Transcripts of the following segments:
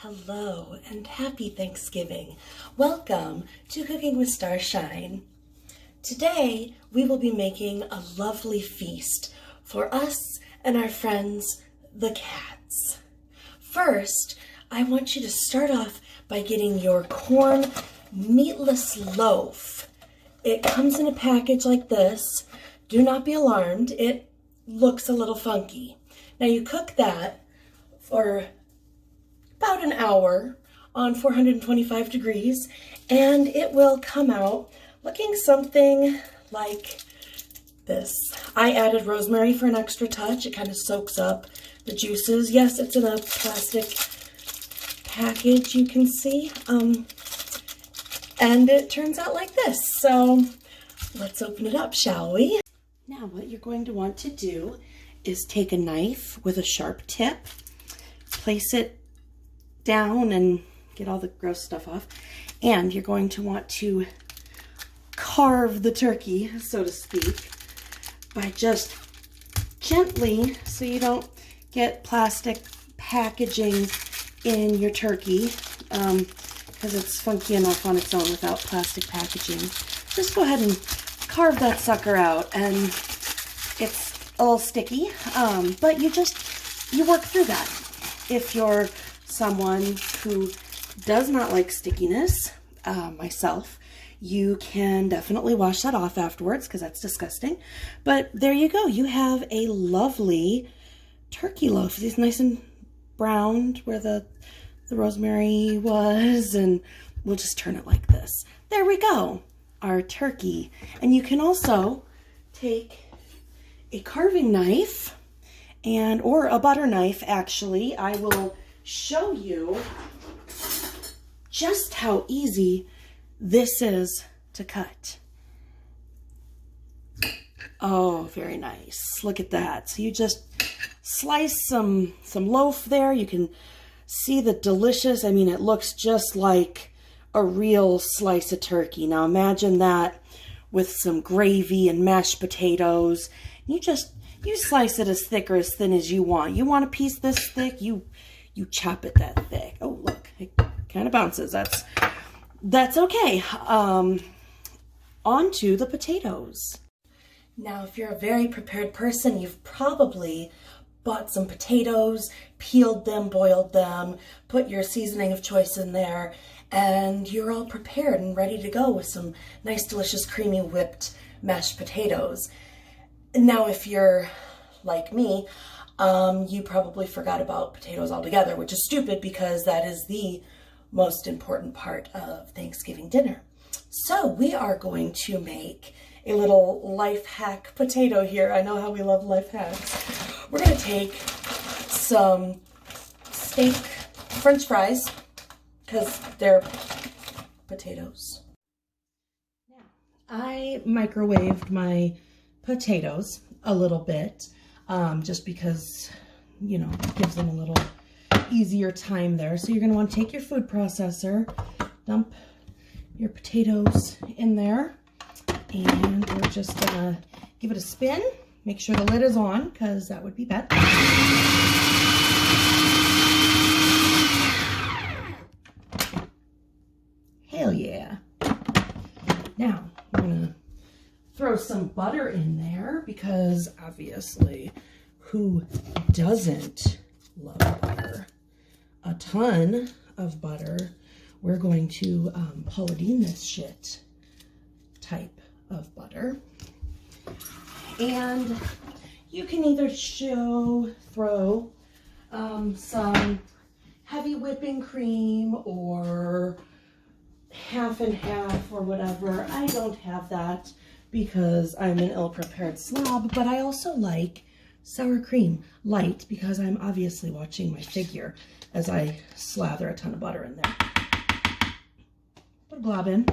Hello and happy Thanksgiving. Welcome to Cooking with Starshine. Today we will be making a lovely feast for us and our friends, the cats. First, I want you to start off by getting your corn meatless loaf. It comes in a package like this. Do not be alarmed, it looks a little funky. Now you cook that for about an hour on 425 degrees, and it will come out looking something like this. I added rosemary for an extra touch. It kind of soaks up the juices. Yes, it's in a plastic package, you can see. And it turns out like this. So let's open it up, shall we? Now what you're going to want to do is take a knife with a sharp tip, place it down and get all the gross stuff off, and you're going to want to carve the turkey, so to speak, by just gently, so you don't get plastic packaging in your turkey, because it's funky enough on its own without plastic packaging. Just go ahead and carve that sucker out, and it's a little sticky, but you work through that. If you're someone who does not like stickiness, myself, you can definitely wash that off afterwards because that's disgusting. But there you go. You have a lovely turkey loaf. It's nice and browned where the rosemary was, and we'll just turn it like this. There we go. Our turkey. And you can also take a carving knife or a butter knife, actually. I will show you just how easy this is to cut. Oh, very nice. Look at that. So you just slice some loaf there. You can see the delicious, I mean, it looks just like a real slice of turkey. Now imagine that with some gravy and mashed potatoes. You slice it as thick or as thin as you want. You want a piece this thick, you chop it that thick. Oh, look, it kind of bounces. That's okay. On to the potatoes. Now, if you're a very prepared person, you've probably bought some potatoes, peeled them, boiled them, put your seasoning of choice in there, and you're all prepared and ready to go with some nice, delicious, creamy, whipped mashed potatoes. Now, if you're like me, you probably forgot about potatoes altogether, which is stupid because that is the most important part of Thanksgiving dinner. So we are going to make a little life hack potato here. I know how we love life hacks. We're going to take some steak French fries because they're potatoes. Now, I microwaved my potatoes a little bit, just because, you know, it gives them a little easier time there. So you're going to want to take your food processor, dump your potatoes in there, and we're just going to give it a spin. Make sure the lid is on, because that would be bad. Hell yeah. Now, we're going to throw some butter in there, because obviously, who doesn't love butter? A ton of butter. We're going to Pauladine this shit type of butter. And you can either throw some heavy whipping cream or half and half or whatever. I don't have that because I'm an ill-prepared slob, but I also like sour cream light because I'm obviously watching my figure as I slather a ton of butter in there. Put a glob in.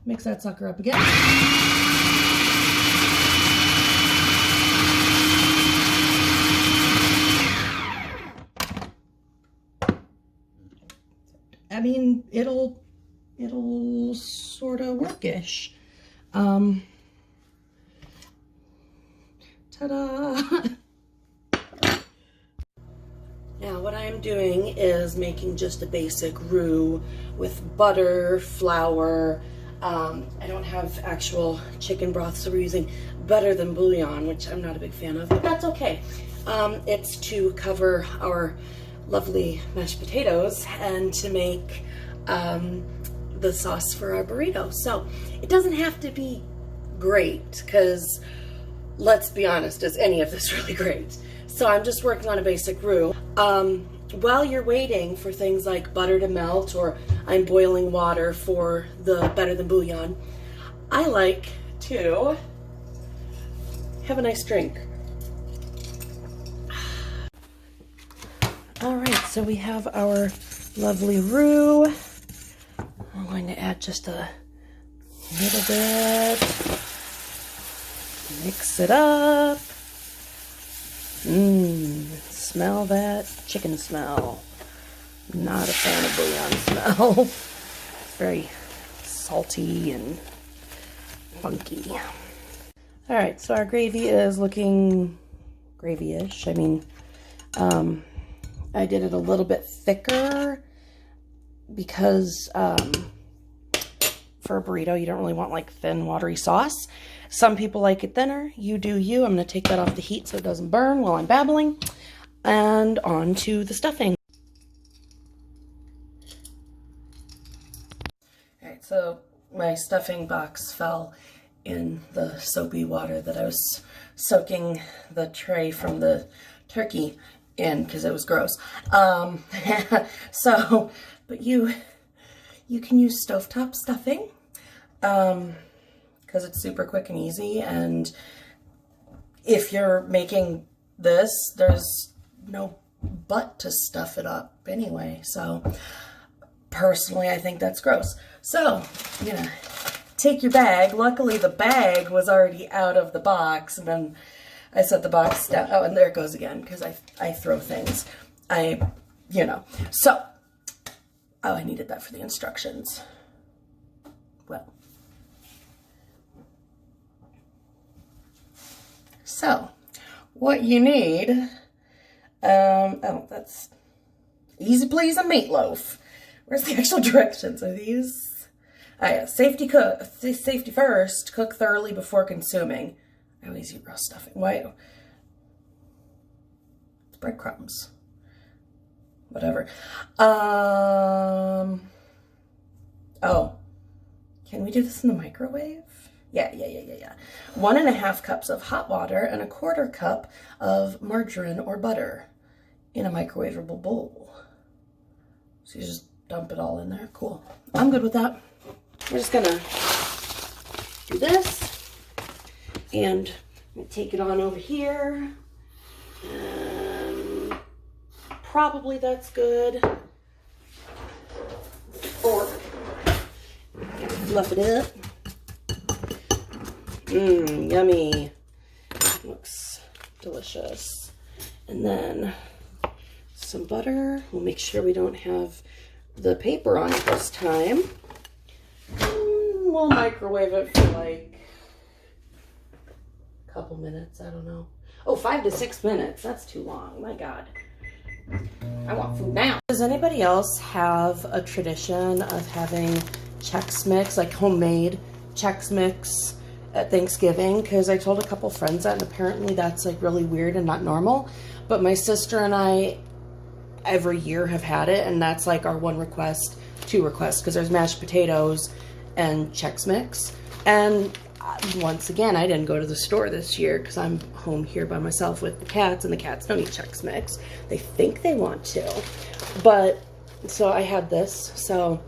Mix that sucker up again. I mean, it'll sort of workish. Ta-da! Now what I'm doing is making just a basic roux with butter, flour. I don't have actual chicken broth, so we're using better than bouillon, which I'm not a big fan of, but that's okay. It's to cover our lovely mashed potatoes and to make the sauce for our burrito. So it doesn't have to be great, because let's be honest, is any of this really great? So I'm just working on a basic roux. While you're waiting for things like butter to melt, or I'm boiling water for the better than bouillon, I like to have a nice drink. All right, so we have our lovely roux. I'm going to add just a little bit. Mix it up. Smell that chicken smell. Not a fan of bouillon smell. It's very salty and funky. All right, so our gravy is looking gravy-ish. I mean, I did it a little bit thicker because for a burrito, you don't really want like thin, watery sauce. Some people like it thinner. You do you. I'm going to take that off the heat so it doesn't burn while I'm babbling. And on to the stuffing. All right, so my stuffing box fell in the soapy water that I was soaking the tray from the turkey in because it was gross. So, but you can use stovetop stuffing because it's super quick and easy. And if you're making this, there's no but to stuff it up anyway. So personally, I think that's gross. So I'm gonna take your bag. Luckily, the bag was already out of the box, and then I set the box down. Oh, and there it goes again, because I throw things. You know. So, oh, I needed that for the instructions. Well. So, what you need, oh, that's easy please a meatloaf. Where's the actual directions? Are these? Oh, yeah. Safety first. Cook thoroughly before consuming. I always eat raw stuffing. Why? It's breadcrumbs. Whatever. Oh. Can we do this in the microwave? Yeah. 1.5 cups of hot water and 1/4 cup of margarine or butter in a microwavable bowl. So you just dump it all in there. Cool. I'm good with that. We're just gonna do this. And I'm going to take it on over here. And probably that's good. Fork. Fluff it up. Yummy. Looks delicious. And then some butter. We'll make sure we don't have the paper on it this time. We'll microwave it for like couple minutes, I don't know. Oh, 5 to 6 minutes. That's too long. My God. I want food now. Does anybody else have a tradition of having Chex Mix, like homemade Chex Mix at Thanksgiving? Because I told a couple friends that, and apparently that's like really weird and not normal. But my sister and I every year have had it, and that's like our two requests, because there's mashed potatoes and Chex Mix. And once again, I didn't go to the store this year because I'm home here by myself with the cats, and the cats don't eat Chex Mix. They think they want to. But, so I had this. So,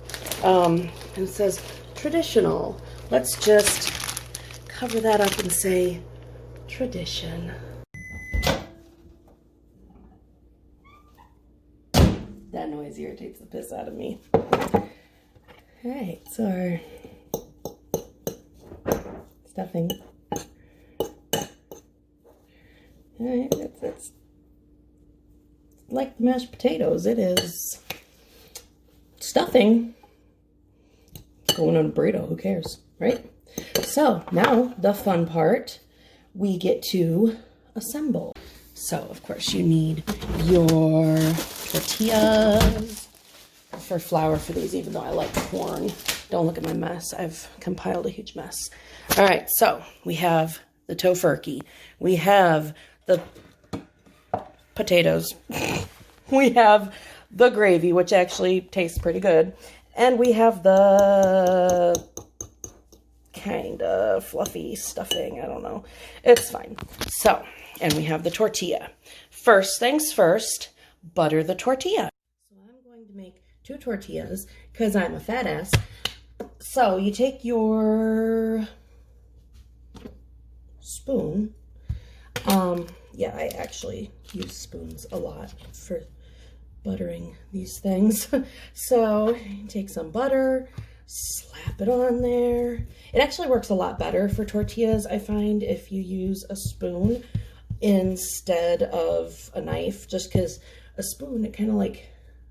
and it says traditional. Let's just cover that up and say tradition. That noise irritates the piss out of me. Alright, so our stuffing. Alright, it's like the mashed potatoes. It is stuffing. Going on a burrito, who cares, right? So now the fun part, we get to assemble. So, of course, you need your tortillas. I prefer flour for these, even though I like corn. Don't look at my mess. I've compiled a huge mess. All right, so we have the Tofurkey. We have the potatoes. We have the gravy, which actually tastes pretty good. And we have the kind of fluffy stuffing. I don't know. It's fine. So, and we have the tortilla. First things first, butter the tortilla. So I'm going to make 2 tortillas because I'm a fat ass. So you take your spoon. Yeah, I actually use spoons a lot for buttering these things. So take some butter, slap it on there. It actually works a lot better for tortillas, I find, if you use a spoon instead of a knife, just because a spoon, it kind of like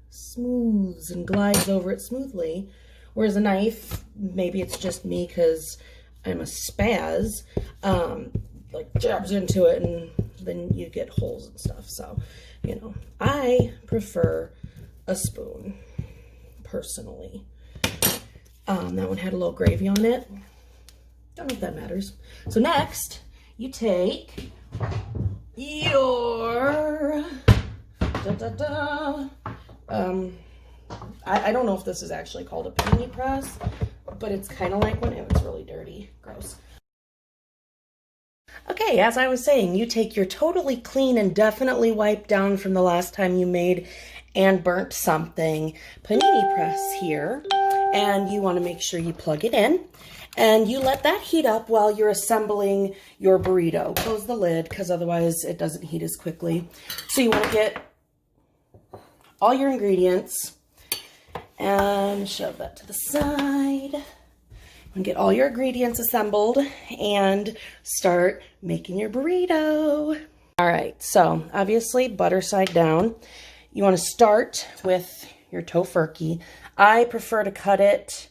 smooths and glides over it smoothly, whereas a knife, maybe it's just me because I'm a spaz, like jabs into it and then you get holes and stuff. So, you know, I prefer a spoon personally. That one had a little gravy on it. Don't know if that matters. So next, you take your I don't know if this is actually called a panini press, but it's kind of like one. It's really dirty. Gross. Okay, as I was saying, you take your totally clean and definitely wiped down from the last time you made and burnt something panini press here, and you want to make sure you plug it in, and you let that heat up while you're assembling your burrito. Close the lid because otherwise it doesn't heat as quickly. So you want to get all your ingredients and shove that to the side. And get all your ingredients assembled and start making your burrito. All right, so obviously butter side down. You want to start with your Tofurkey. I prefer to cut it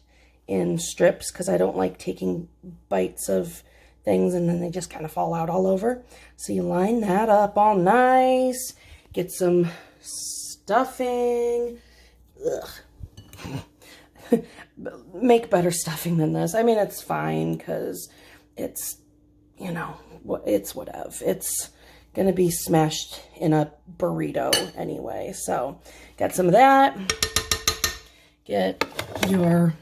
in strips because I don't like taking bites of things and then they just kind of fall out all over. So you line that up all nice. Get some stuffing. Ugh. Make better stuffing than this. I mean, it's fine because it's, you know, it's whatever. It's going to be smashed in a burrito anyway. So got some of that. Get your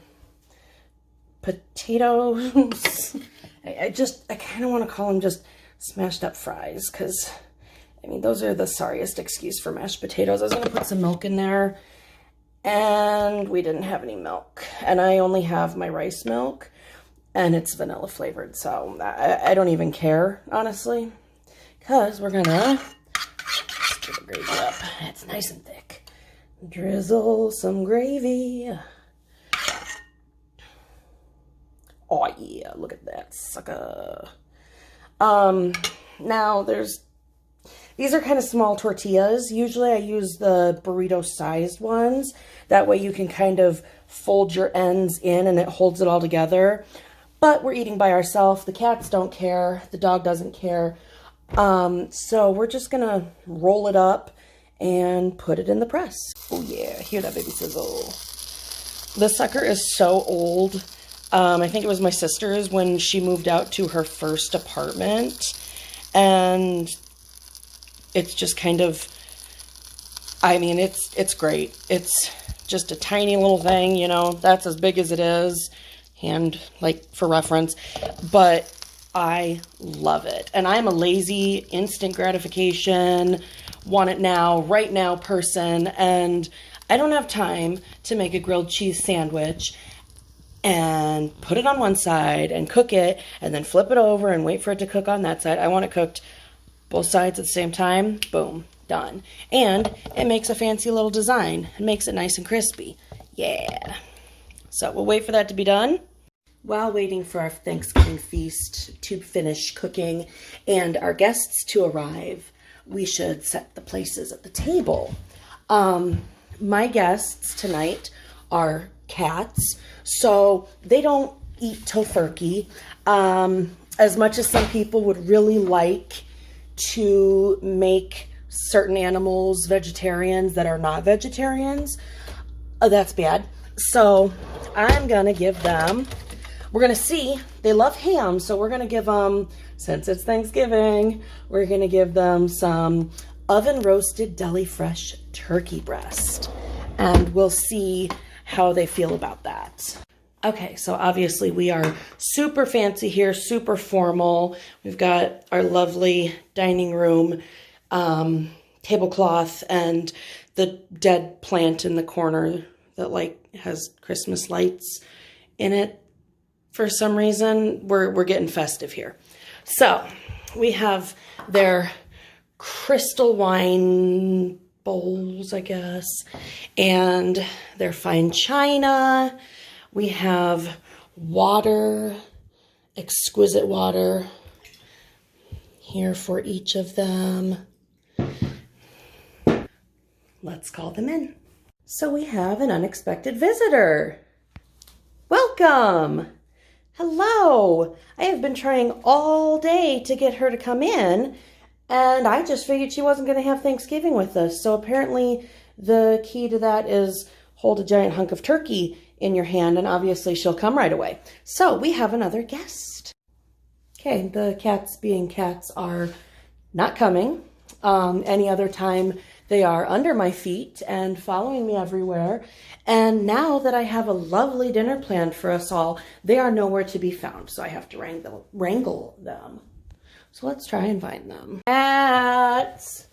potatoes. I kind of want to call them just smashed up fries because, I mean, those are the sorriest excuse for mashed potatoes. I was going to put some milk in there. And we didn't have any milk. And I only have my rice milk. And it's vanilla flavored. So I don't even care, honestly. Because we're going to stir the gravy up. It's nice and thick. Drizzle some gravy. Oh, yeah. Look at that sucker. Now, these are kind of small tortillas. Usually I use the burrito-sized ones. That way you can kind of fold your ends in and it holds it all together. But we're eating by ourselves. The cats don't care. The dog doesn't care. So we're just going to roll it up and put it in the press. Oh, yeah. Hear that baby sizzle. This sucker is so old. I think it was my sister's when she moved out to her first apartment. And it's just kind of, I mean, it's great. It's just a tiny little thing, you know, that's as big as it is, and like for reference, but I love it. And I'm a lazy, instant gratification, want it now, right now person, and I don't have time to make a grilled cheese sandwich and put it on one side and cook it and then flip it over and wait for it to cook on that side. I want it cooked both sides at the same time. Boom, done. And it makes a fancy little design. It makes it nice and crispy. Yeah. So we'll wait for that to be done. While waiting for our Thanksgiving feast to finish cooking and our guests to arrive, we should set the places at the table. My guests tonight are cats, so they don't eat Tofurkey as much as some people would really like to make certain animals vegetarians that are not vegetarians. That's bad. So I'm gonna give them, we're gonna see, they love ham, so we're gonna give them, since it's Thanksgiving, we're gonna give them some oven roasted deli fresh turkey breast, and we'll see how they feel about that. Okay, so obviously we are super fancy here, super formal. We've got our lovely dining room tablecloth and the dead plant in the corner that like has Christmas lights in it for some reason. We're getting festive here. So we have their crystal wine bowls, I guess, and their fine china. We have water, exquisite water here for each of them. Let's call them in. So we have an unexpected visitor. Welcome. Hello. I have been trying all day to get her to come in, and I just figured she wasn't going to have Thanksgiving with us. So apparently the key to that is hold a giant hunk of turkey in your hand, and obviously she'll come right away. So we have another guest. Okay, the cats being cats are not coming. Any other time they are under my feet and following me everywhere. And now that I have a lovely dinner planned for us all, they are nowhere to be found. So I have to wrangle them. So let's try and find them. Cats.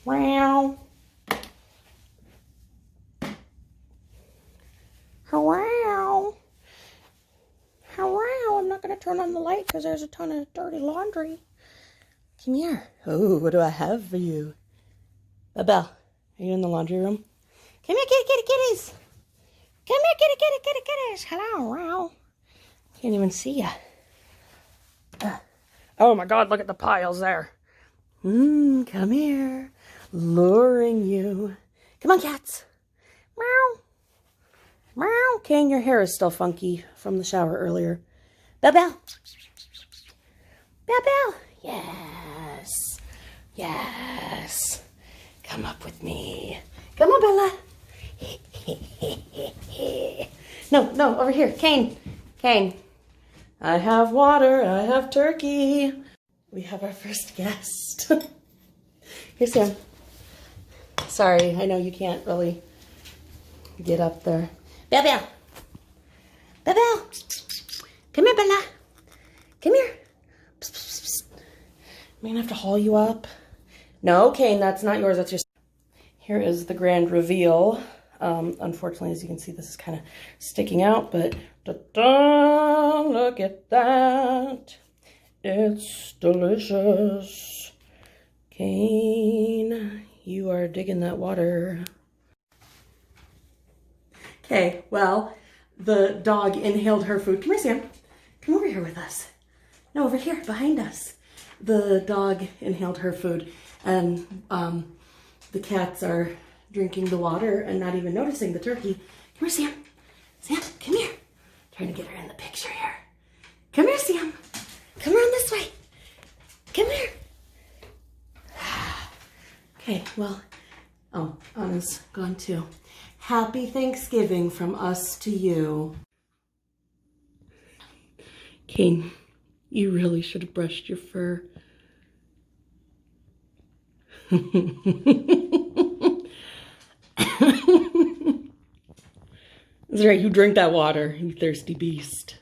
Wow. Hello. Hello. I'm not going to turn on the light because there's a ton of dirty laundry. Come here. Oh, what do I have for you? Belle, are you in the laundry room? Come here, kitties. Come here, kitties. Hello, wow. Can't even see ya. Oh my God, look at the piles there. Come here. Luring you. Come on, cats. Meow. Meow. Kane, your hair is still funky from the shower earlier. Belle. Yes. Yes. Come up with me. Come on, Bella. No, over here. Kane. I have water. I have turkey. We have our first guest. Here's Sam. Sorry, I know you can't really get up there. Belle. Come here, Bella. Come here. I'm going to have to haul you up. No, Kane, that's not yours. That's yours. Here is the grand reveal. Unfortunately, as you can see, this is kind of sticking out, but look at that. It's delicious. Kane, you are digging that water. Okay, well, the dog inhaled her food. Come here, Sam. Come over here with us. No, over here, behind us. The dog inhaled her food, and the cats are drinking the water and not even noticing the turkey. Come here, Sam. Sam, come here. Trying to get her in the picture here. Come here, Sam. Come around this way. Come here. Okay, well, oh, Anna's gone too. Happy Thanksgiving from us to you. Kane, you really should have brushed your fur. That's right, you drink that water, you thirsty beast.